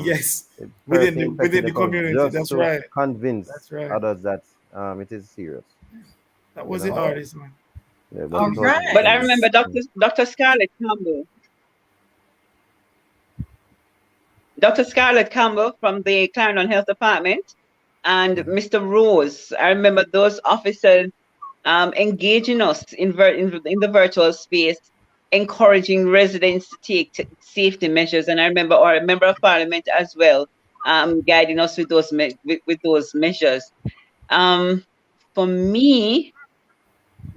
yes, person within infected the the country, community. just That's to right. convince That's right. others that it is serious. That You was the know, Oh, hardest one. yeah, but all it was. But right. I remember Dr. Scarlett Campbell. Dr. Scarlett Campbell from the Clarendon Health Department and Mr. Rose. I remember those officers engaging us in the virtual space, encouraging residents to take safety measures. And I remember our member of parliament as well, guiding us with with those measures. Um, for me,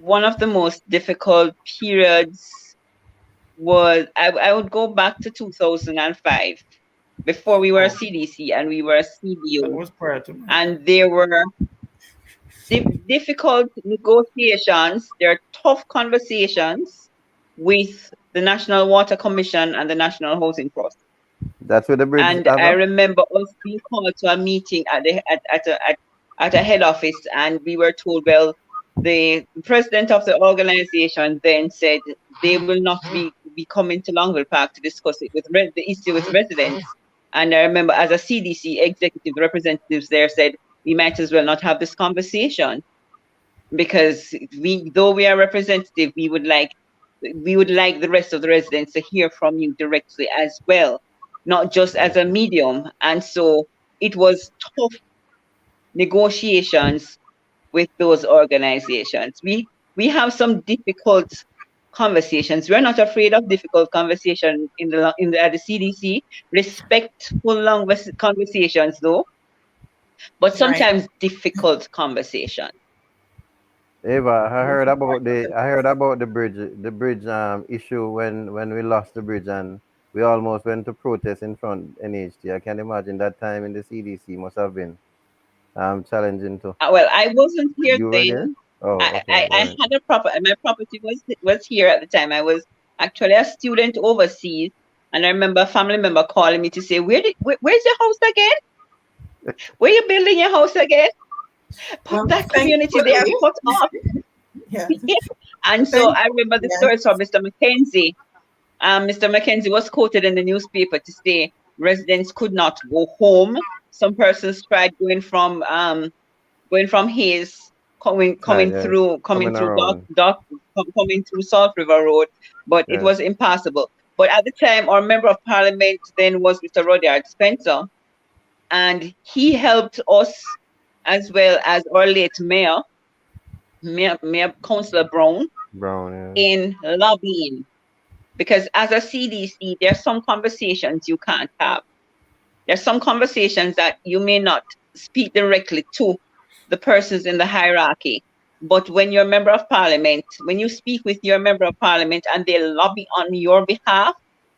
one of the most difficult periods was I would go back to 2005 before we were a Oh, CDC and we were a that CBO, was prior to my time. and there were difficult negotiations. There are tough conversations with the National Water Commission and the National Housing Trust. That's where the bridge And I ever. remember us being called to a meeting at a head office, and we were told, well, the president of the organization then said they will not be coming to Longville Park to discuss it with the issue with residents. And I remember as a CDC executive, the representatives there said, we might as well not have this conversation because though we are representative, we would like the rest of the residents to hear from you directly as well, not just as a medium. And so it was tough negotiations with those organizations. We have some difficult conversations. We're not afraid of difficult conversation at the CDC. Respectful long conversations though, but Right. sometimes difficult conversation. Eva, Most I important. heard about the bridge issue when we lost the bridge and we almost went to protest in front NHT. I can imagine that time in the CDC must have been challenging too. Well, I wasn't here You were there? then. Oh, I, okay, I, all I right. had a my property was here at the time. I was actually a student overseas, and I remember a family member calling me to say, where's your house again? Where you building your house again? But Well, that community they are thankfully, cut off. yeah, And so thank, I remember the yeah, stories from Mr. McKenzie. Mr. McKenzie was quoted in the newspaper to say residents could not go home. Some persons tried going from his Right, coming yes. through coming Coming through around. coming through Salt River Road, but it Yes. was impossible. But at the time, our member of parliament then was Mr. Rudyard Spencer, and he helped us as well as our late Mayor Councillor Brown Brown, yeah. in lobbying. Because as a CDC, there are some conversations you can't have. There's some conversations that you may not speak directly to the persons in the hierarchy. But when you're a member of parliament, when you speak with your member of parliament and they lobby on your behalf,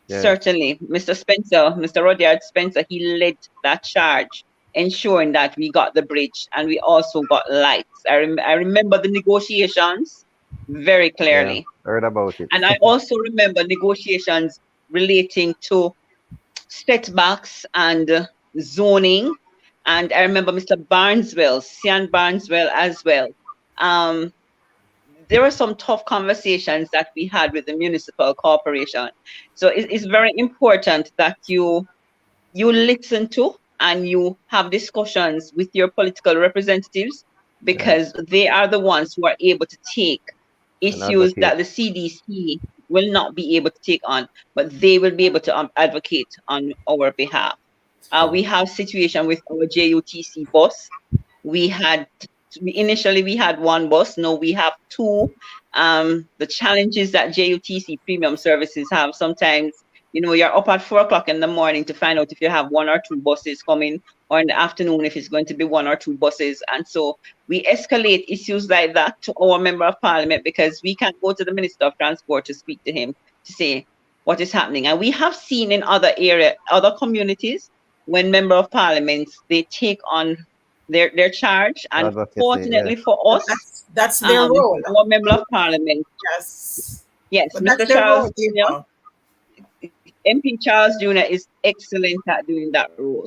Yes. certainly Mr. Spencer, Mr. Rudyard Spencer, he led that charge, ensuring that we got the bridge and we also got lights. I remember the negotiations very Yeah. clearly. Heard about it. And I also remember negotiations relating to setbacks and zoning. And I remember Mr. Barneswell, Sian Barneswell as well. Um, there were some tough conversations that we had with the municipal corporation. So it's very important that you listen to and you have discussions with your political representatives, Right. because they are the ones who are able to take And issues advocate. that the CDC will not be able to take on, but they will be able to advocate on our behalf. Sure. We have situation with our JUTC bus. We had initially we had one bus. Now we have two. The challenges that JUTC premium services have, sometimes you're up at 4 o'clock in the morning to find out if you have one or two buses coming, or in the afternoon if it's going to be one or two buses. And so we escalate issues like that to our member of parliament, because we can't go to the minister of transport to speak to him to say what is happening. And we have seen in other communities, when member of parliaments, they take on their charge. And Advocacy. Yeah. fortunately for But us, that's their role. our member of parliament, Yes. yes, But that's Mr. their Charles role, Jr., Eva. MP Charles Jr. is excellent at doing that role.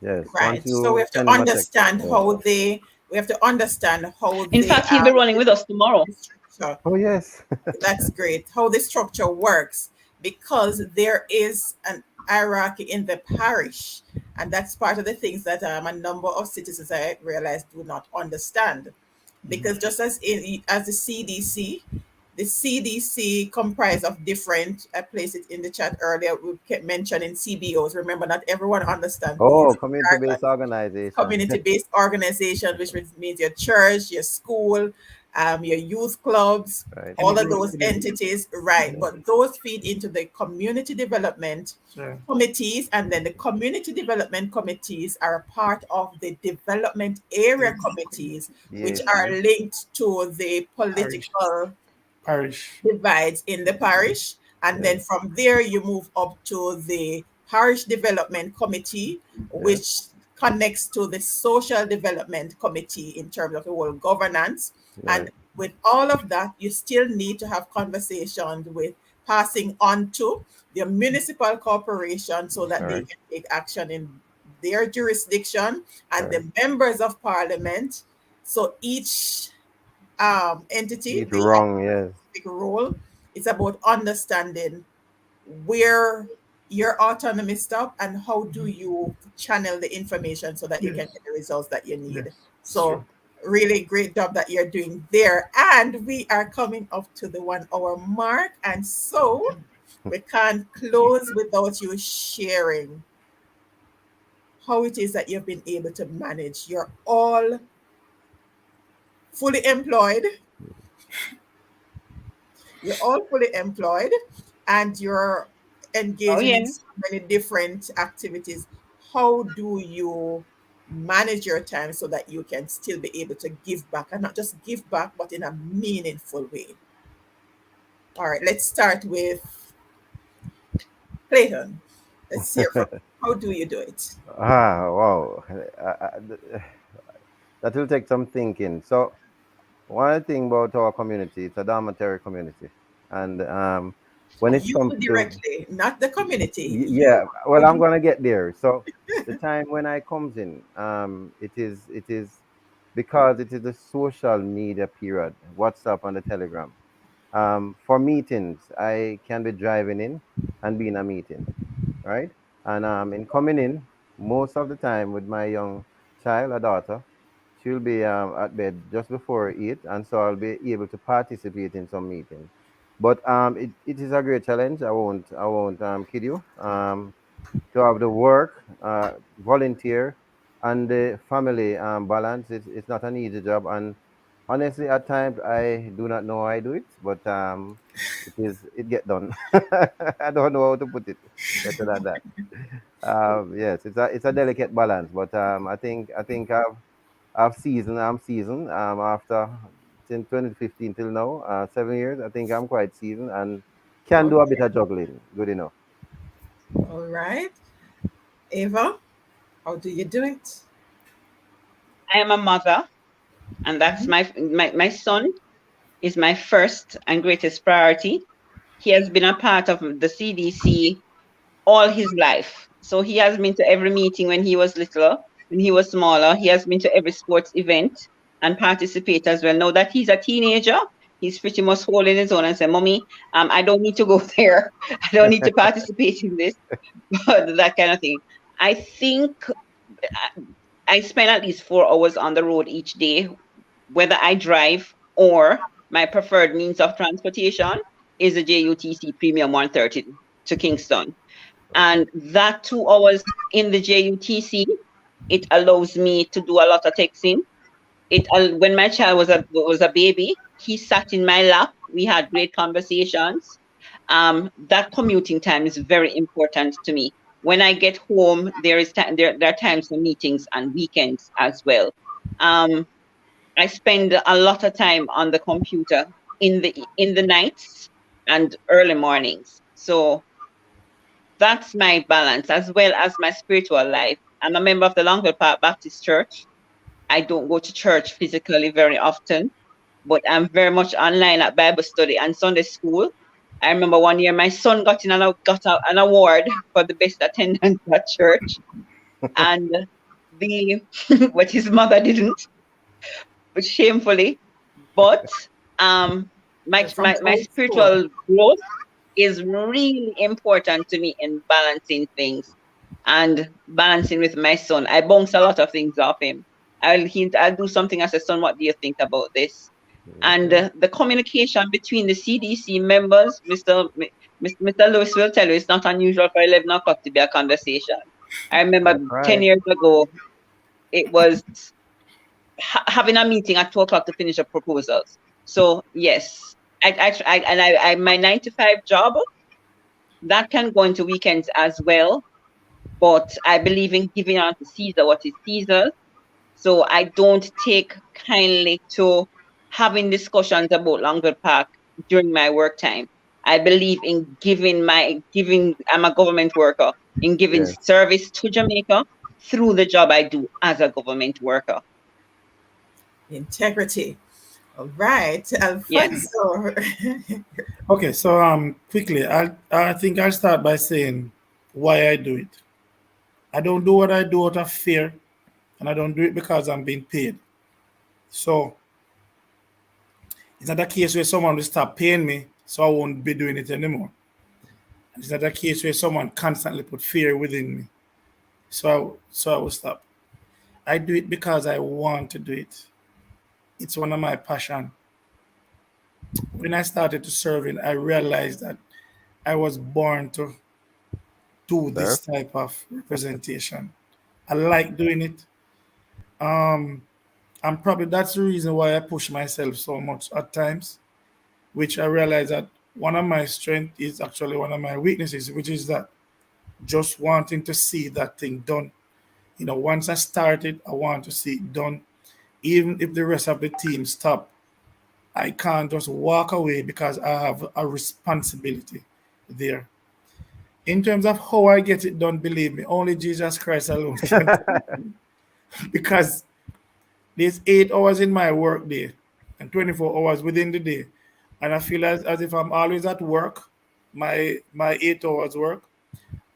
Yes. Once Right. So we you have to send them a text. understand Yeah. how they we have to understand how In they fact, he'll be running with us tomorrow. structure. Oh yes. That's great. How the structure works, because there is an hierarchy in the parish, and that's part of the things that a number of citizens, I realize, do not understand. Because just as the CDC comprised of different. I placed it in the chat earlier. We kept mentioning CBOs. Remember, not everyone understands Oh, these community-based jargon. organization. Community-based organization, which means your church, your school, your youth clubs, Right. all of NGO, those entities, right? Yeah. But those feed into the community development sure. committees, and then the community development committees are a part of the development area committees, which are DAC. linked to the Parish. political Parish. divides in the parish. And Yes. then from there, you move up to the parish development committee, Yes. which connects to the social development committee in terms of the whole governance. Right. And with all of that, you still need to have conversations with passing on to the municipal corporation so that they Correct. can take action in their jurisdiction, and Correct. the members of parliament. So each entity, Eat they have wrong. Yes. a big role. It's about understanding where your autonomy stop and how do you channel the information so that you can Yes. get the results that you Yes. need. It's true. So really great job that you're doing there. And we are coming up to the 1 hour mark. And so we can't close without you sharing how it is that you've been able to manage. You're all fully employed. You're all fully employed, and you're Oh engaging in yeah. so many different activities. How do you manage your time so that you can still be able to give back, and not just give back, but in a meaningful way? All right, let's start with Clayton. Let's hear from you. How do you do it? Wow. That will take some thinking. So one thing about our community, it's a dormitory community, and when it You comes to directly, not the community. You. yeah, How well, do I'm you? gonna get there. So the time when I comes in, it is because it is the social media period, WhatsApp and the Telegram. For meetings, I can be driving in and be in a meeting, right? And in coming in, most of the time with my young child, a daughter, she'll be at bed just before 8, and so I'll be able to participate in some meetings. But it is a great challenge. I won't kid you. To have the work, volunteer, and the family balance. It's not an easy job, and honestly, at times I do not know how I do it, but it get done. I don't know how to put it better than that. Yes, it's a delicate balance, but I think I've seasoned. I'm seasoned. After since 2015 till now, 7 years. I think I'm quite seasoned and can do a bit Okay. of juggling. Good enough. All right. Eva, how do you do it? I am a mother, and that's Mhm. my son is my first and greatest priority. He has been a part of the CDC all his life. So he has been to every meeting when he was little, when he was smaller. He has been to every sports event and participate as well. Now that he's a teenager, he's pretty much holding his own and saying, Mommy, I don't need to go there. I don't need to participate in this, but that kind of thing. I think I spend at least 4 hours on the road each day, whether I drive or my preferred means of transportation is a JUTC Premium 130 to Kingston. Okay. And that 2 hours in the JUTC, it allows me to do a lot of texting. When my child was a baby, he sat in my lap. We had great conversations. That commuting time is very important to me. When I get home, there are times for meetings and weekends as well. Um, I spend a lot of time on the computer in the nights and early mornings. So that's my balance as well as my spiritual life. I'm a member of the Longville Park Baptist Church. I don't go to church physically very often, but I'm very much online at Bible study and Sunday school. I remember one year my son got an award for the best attendance at church, and the but his mother didn't, but shamefully. But um, my, You're from my my old school. spiritual growth is really important to me in balancing things and balancing with my son. I bounce a lot of things off him. I'll do something. I say, son, what do you think about this? And Okay. the communication between the CDC members, Mr. Lewis will tell you, it's not unusual for 11 o'clock to be a conversation. I remember That's 10 right. years ago, it was having a meeting at 2 o'clock to finish up proposals. So yes, my 9 to 5 job that can go into weekends as well. But I believe in giving unto Caesar what is Caesar's. So I don't take kindly to having discussions about Longville Park during my work time. I believe in giving. I'm a government worker in giving Yes. service to Jamaica through the job I do as a government worker. Integrity. All right. Yes. Alfonso. Okay, so quickly, I think I'll start by saying why I do it. I don't do what I do out of fear, and I don't do it because I'm being paid. So it's not a case where someone will stop paying me, so I won't be doing it anymore. It's not a case where someone constantly put fear within me, so I will stop. I do it because I want to do it. It's one of my passion. When I started to serve it, I realized that I was born to do Sir. this type of representation. I like doing it. Um, and probably that's the reason why I push myself so much at times, which I realize that one of my strengths is actually one of my weaknesses, which is that just wanting to see that thing done. Once I started, I want to see it done. Even if the rest of the team stop, I can't just walk away because I have a responsibility there. In terms of how I get it done, believe me, only Jesus Christ alone can tell me. Because there's 8 hours in my work day and 24 hours within the day. And I feel as if I'm always at work, my 8 hours work,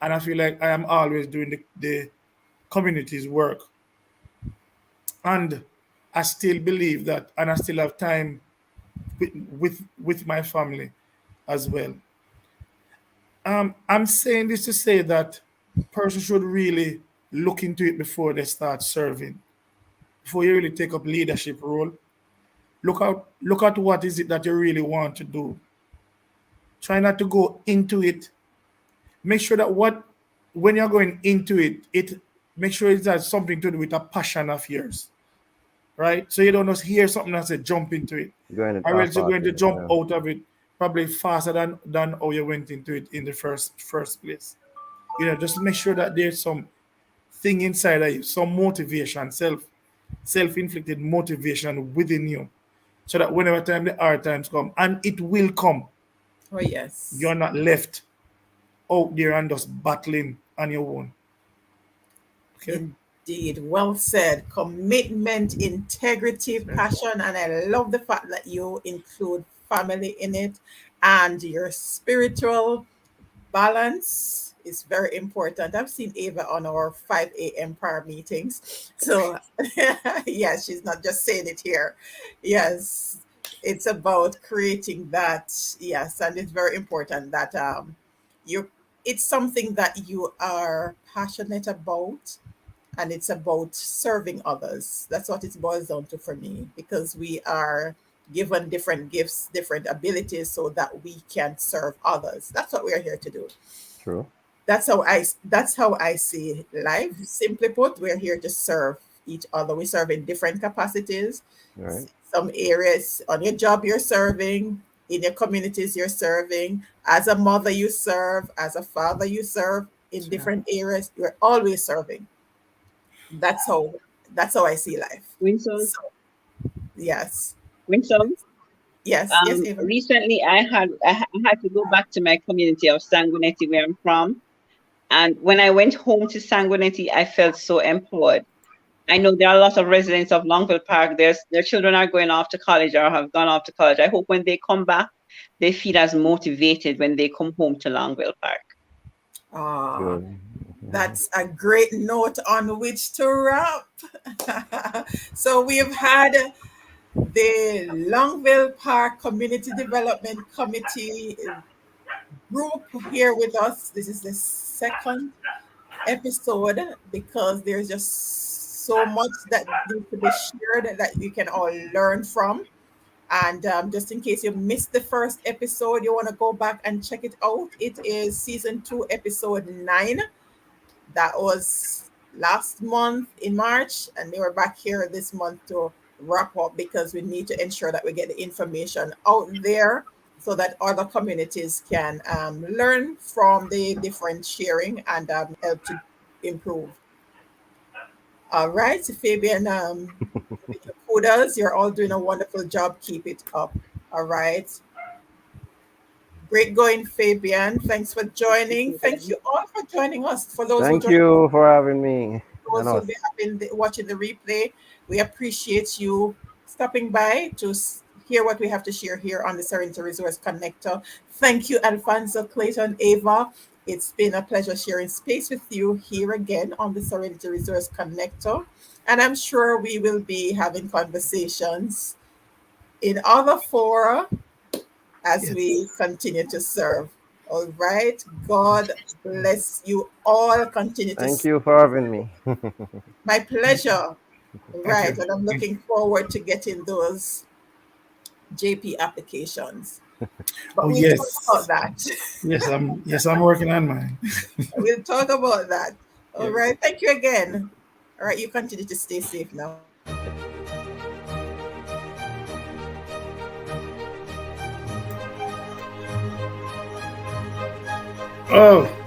and I feel like I am always doing the community's work. And I still believe that, and I still have time with my family as well. I'm saying this to say that person should really look into it before they start serving, before you really take up leadership role. Look at what is it that you really want to do. Try not to go into it. Make sure that what when you're going into it make sure it has something to do with a passion of yours, right? So you don't just hear something and say jump into it, Going it or else you're going to half-hearted. jump Yeah. out of it probably faster than how you went into it in the first place. Just make sure that there's some thing inside of you, some motivation, self. self-inflicted motivation within you, so that whenever time the hard times come, and it will come, Oh, yes. you're not left out there and just battling on your own. Okay. Indeed. Well said. Commitment, integrity, passion. And I love the fact that you include family in it, and your spiritual balance is very important. I've seen Ava on our 5 a.m. prayer meetings. So, yeah, she's not just saying it here. Yes, it's about creating that. Yes, and it's very important that you it's something that you are passionate about, and it's about serving others. That's what it boils down to for me, because we are given different gifts, different abilities, so that we can serve others. That's what we are here to do. True. That's how I see life. Simply put, we're here to serve each other. We serve in different capacities. Right. Some areas on your job you're serving, in your communities you're serving. As a mother you serve, as a father you serve in Yeah. different areas. You're always serving. That's how I see life. Winsome, So yes. Winsome. Yes, Ava. Recently, I had to go back to my community of Sanguinetti, where I'm from. And when I went home to Sanguinetti, I felt so empowered. I know there are a lot of residents of Longville Park. Their children are going off to college or have gone off to college. I hope when they come back, they feel as motivated when they come home to Longville Park. Ah, Good. that's a great note on which to wrap. So we've had the Longville Park Community Development Committee group here with us. This is the second episode, because there's just so much that needs to be shared that you can all learn from. And just in case you missed the first episode, you want to go back and check it out. It is season 2, episode 9. That was last month in March, and they were back here this month to wrap up, because we need to ensure that we get the information out there so that other communities can learn from the different sharing, and help to improve. All right, so Fabian, kudos. You're all doing a wonderful job. Keep it up. All right. Great going, Fabian. Thanks for joining. Thank you all for joining us. For those who Thank joined, you for having me and those who us. will be watching the replay, we appreciate you stopping by to hear what we have to share here on the Serenity Resource Connector. Thank you, Alfonso, Clayton, Ava. It's been a pleasure sharing space with you here again on the Serenity Resource Connector. And I'm sure we will be having conversations in other fora as we Yes. continue to serve. All right. God bless you all. Continue to. Thank you for having me. My pleasure. Thank Right. you. And I'm Thank you. looking forward to getting those JP applications. Oh But we'll talk about yes. that. Yes, I'm working on mine. We'll talk about that. All Yes. right. Thank you again. All right. You continue to stay safe now. Oh.